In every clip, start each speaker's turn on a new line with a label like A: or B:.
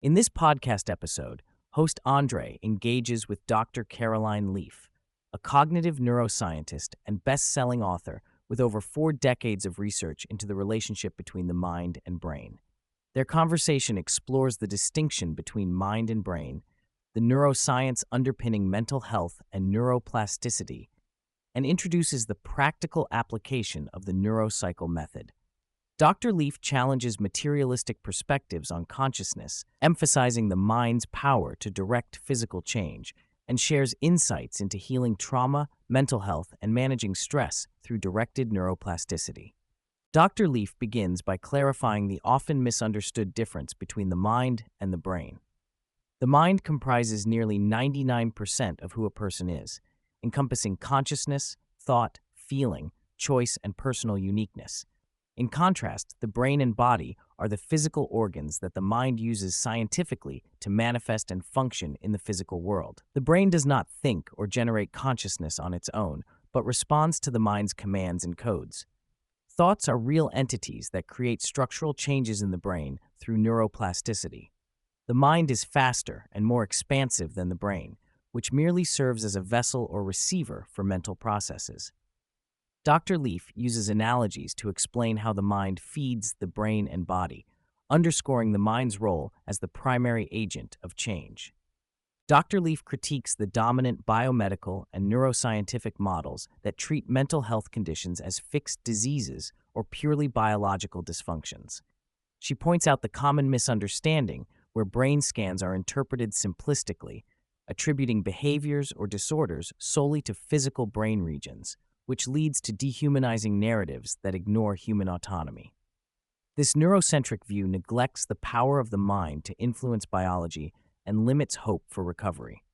A: In this podcast episode, host Andre engages with Dr. Caroline Leaf, a cognitive neuroscientist and best-selling author with over 4 decades of research into the relationship between the mind and brain. Their conversation explores the distinction between mind and brain, the neuroscience underpinning mental health and neuroplasticity, and introduces the practical application of the Neurosycle method. Dr. Leaf challenges materialistic perspectives on consciousness, emphasizing the mind's power to direct physical change, and shares insights into healing trauma, mental health, and managing stress through directed neuroplasticity. Dr. Leaf begins by clarifying the often misunderstood difference between the mind and the brain. The mind comprises nearly 99% of who a person is, encompassing consciousness, thought, feeling, choice, and personal uniqueness. In contrast, the brain and body are the physical organs that the mind uses scientifically to manifest and function in the physical world. The brain does not think or generate consciousness on its own, but responds to the mind's commands and codes. Thoughts are real entities that create structural changes in the brain through neuroplasticity. The mind is faster and more expansive than the brain, which merely serves as a vessel or receiver for mental processes. Dr. Leaf uses analogies to explain how the mind feeds the brain and body, underscoring the mind's role as the primary agent of change. Dr. Leaf critiques the dominant biomedical and neuroscientific models that treat mental health conditions as fixed diseases or purely biological dysfunctions. She points out the common misunderstanding where brain scans are interpreted simplistically, attributing behaviors or disorders solely to physical brain regions, which leads to dehumanizing narratives that ignore human autonomy. This neurocentric view neglects the power of the mind to influence biology and limits hope for recovery.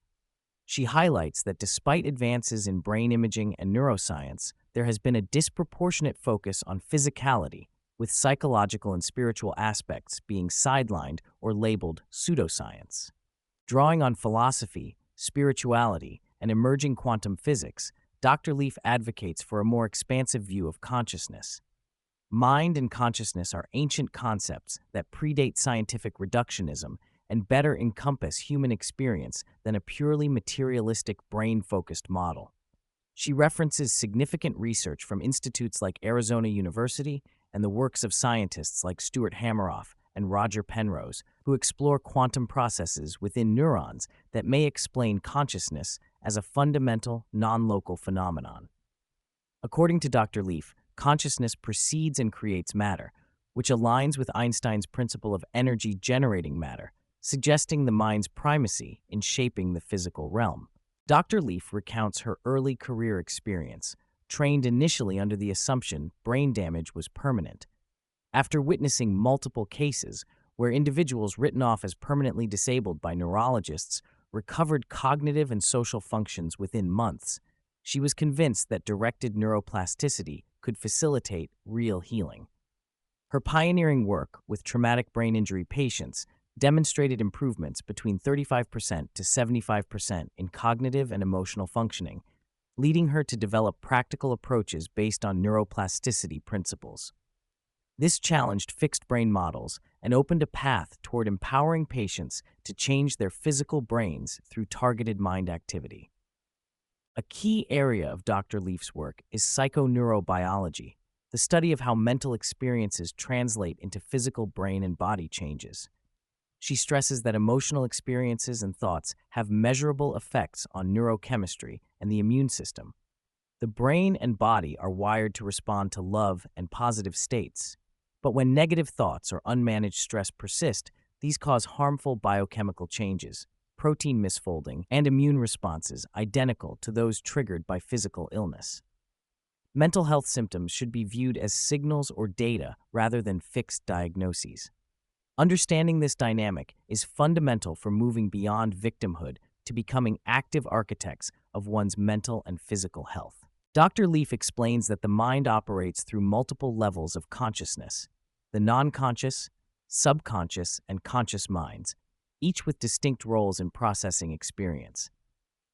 A: She highlights that despite advances in brain imaging and neuroscience, there has been a disproportionate focus on physicality, with psychological and spiritual aspects being sidelined or labeled pseudoscience. Drawing on philosophy, spirituality, and emerging quantum physics, Dr. Leaf advocates for a more expansive view of consciousness. Mind and consciousness are ancient concepts that predate scientific reductionism and better encompass human experience than a purely materialistic, brain-focused model. She references significant research from institutes like Arizona University and the works of scientists like Stuart Hameroff and Roger Penrose, who explore quantum processes within neurons that may explain consciousness as a fundamental, non-local phenomenon. According to Dr. Leaf, consciousness precedes and creates matter, which aligns with Einstein's principle of energy generating matter, suggesting the mind's primacy in shaping the physical realm. Dr. Leaf recounts her early career experience, trained initially under the assumption brain damage was permanent. After witnessing multiple cases where individuals written off as permanently disabled by neurologists recovered cognitive and social functions within months, she was convinced that directed neuroplasticity could facilitate real healing. Her pioneering work with traumatic brain injury patients demonstrated improvements between 35% to 75% in cognitive and emotional functioning, leading her to develop practical approaches based on neuroplasticity principles. This challenged fixed brain models and opened a path toward empowering patients to change their physical brains through targeted mind activity. A key area of Dr. Leaf's work is Psycho-Neurobiology, the study of how mental experiences translate into physical brain and body changes. She stresses that emotional experiences and thoughts have measurable effects on neurochemistry and the immune system. The brain and body are wired to respond to love and positive states. But when negative thoughts or unmanaged stress persist, these cause harmful biochemical changes, protein misfolding, and immune responses identical to those triggered by physical illness. Mental health symptoms should be viewed as signals or data rather than fixed diagnoses. Understanding this dynamic is fundamental for moving beyond victimhood to becoming active architects of one's mental and physical health. Dr. Leaf explains that the mind operates through multiple levels of consciousness: the non-conscious, subconscious, and conscious minds, each with distinct roles in processing experience.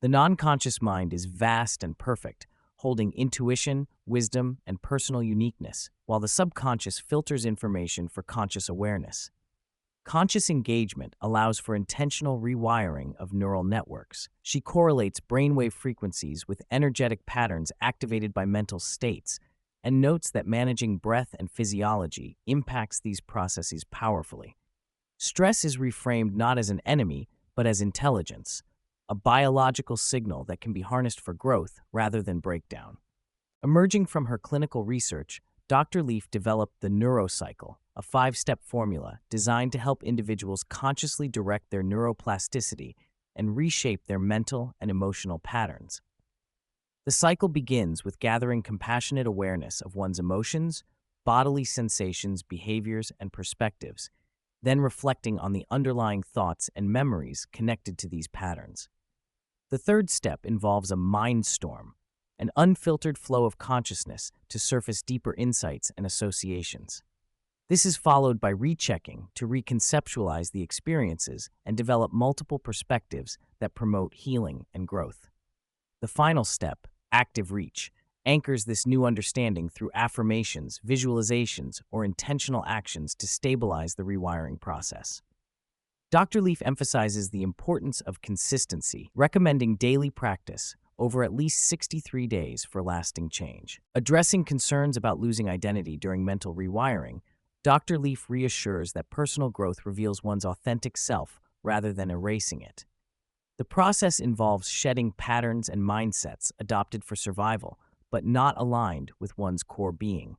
A: The non-conscious mind is vast and perfect, holding intuition, wisdom, and personal uniqueness, while the subconscious filters information for conscious awareness. Conscious engagement allows for intentional rewiring of neural networks. She correlates brainwave frequencies with energetic patterns activated by mental states and notes that managing breath and physiology impacts these processes powerfully. Stress is reframed not as an enemy, but as intelligence, a biological signal that can be harnessed for growth rather than breakdown. Emerging from her clinical research, Dr. Leaf developed the Neurocycle, a five-step formula designed to help individuals consciously direct their neuroplasticity and reshape their mental and emotional patterns. The cycle begins with gathering compassionate awareness of one's emotions, bodily sensations, behaviors, and perspectives, then reflecting on the underlying thoughts and memories connected to these patterns. The third step involves a mind storm, an unfiltered flow of consciousness to surface deeper insights and associations. This is followed by rechecking to reconceptualize the experiences and develop multiple perspectives that promote healing and growth. The final step, active reach, anchors this new understanding through affirmations, visualizations, or intentional actions to stabilize the rewiring process. Dr. Leaf emphasizes the importance of consistency, recommending daily practice over at least 63 days for lasting change. Addressing concerns about losing identity during mental rewiring, Dr. Leaf reassures that personal growth reveals one's authentic self rather than erasing it. The process involves shedding patterns and mindsets adopted for survival, but not aligned with one's core being.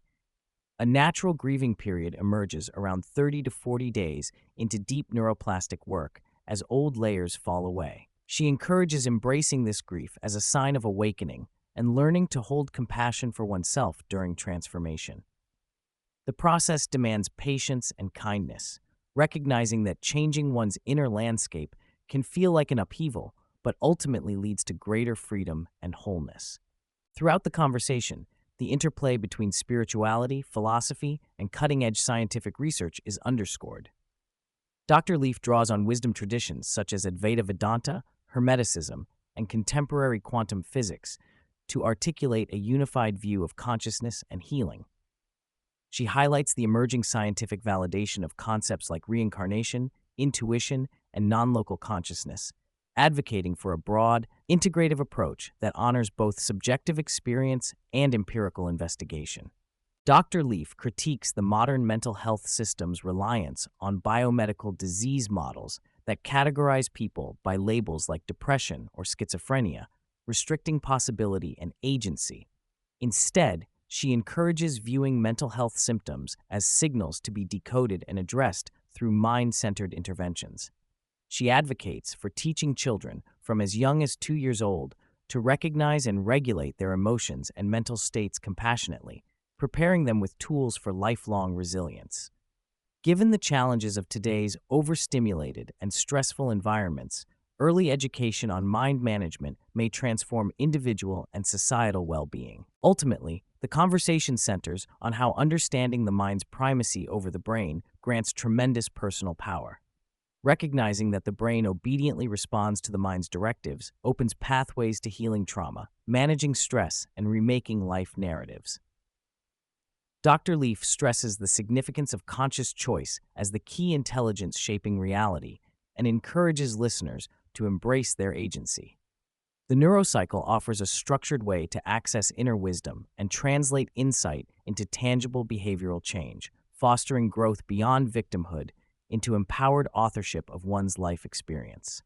A: A natural grieving period emerges around 30 to 40 days into deep neuroplastic work as old layers fall away. She encourages embracing this grief as a sign of awakening and learning to hold compassion for oneself during transformation. The process demands patience and kindness, recognizing that changing one's inner landscape can feel like an upheaval, but ultimately leads to greater freedom and wholeness. Throughout the conversation, the interplay between spirituality, philosophy, and cutting-edge scientific research is underscored. Dr. Leaf draws on wisdom traditions such as Advaita Vedanta, Hermeticism, and contemporary quantum physics to articulate a unified view of consciousness and healing. She highlights the emerging scientific validation of concepts like reincarnation, intuition, and non-local consciousness, advocating for a broad, integrative approach that honors both subjective experience and empirical investigation. Dr. Leaf critiques the modern mental health system's reliance on biomedical disease models that categorize people by labels like depression or schizophrenia, restricting possibility and agency. Instead, she encourages viewing mental health symptoms as signals to be decoded and addressed through mind-centered interventions. She advocates for teaching children from as young as 2 years old to recognize and regulate their emotions and mental states compassionately, preparing them with tools for lifelong resilience. Given the challenges of today's overstimulated and stressful environments, early education on mind management may transform individual and societal well-being. Ultimately, the conversation centers on how understanding the mind's primacy over the brain grants tremendous personal power. Recognizing that the brain obediently responds to the mind's directives opens pathways to healing trauma, managing stress, and remaking life narratives. Dr. Leaf stresses the significance of conscious choice as the key intelligence shaping reality and encourages listeners to embrace their agency. The Neurocycle offers a structured way to access inner wisdom and translate insight into tangible behavioral change, fostering growth beyond victimhood into empowered authorship of one's life experience.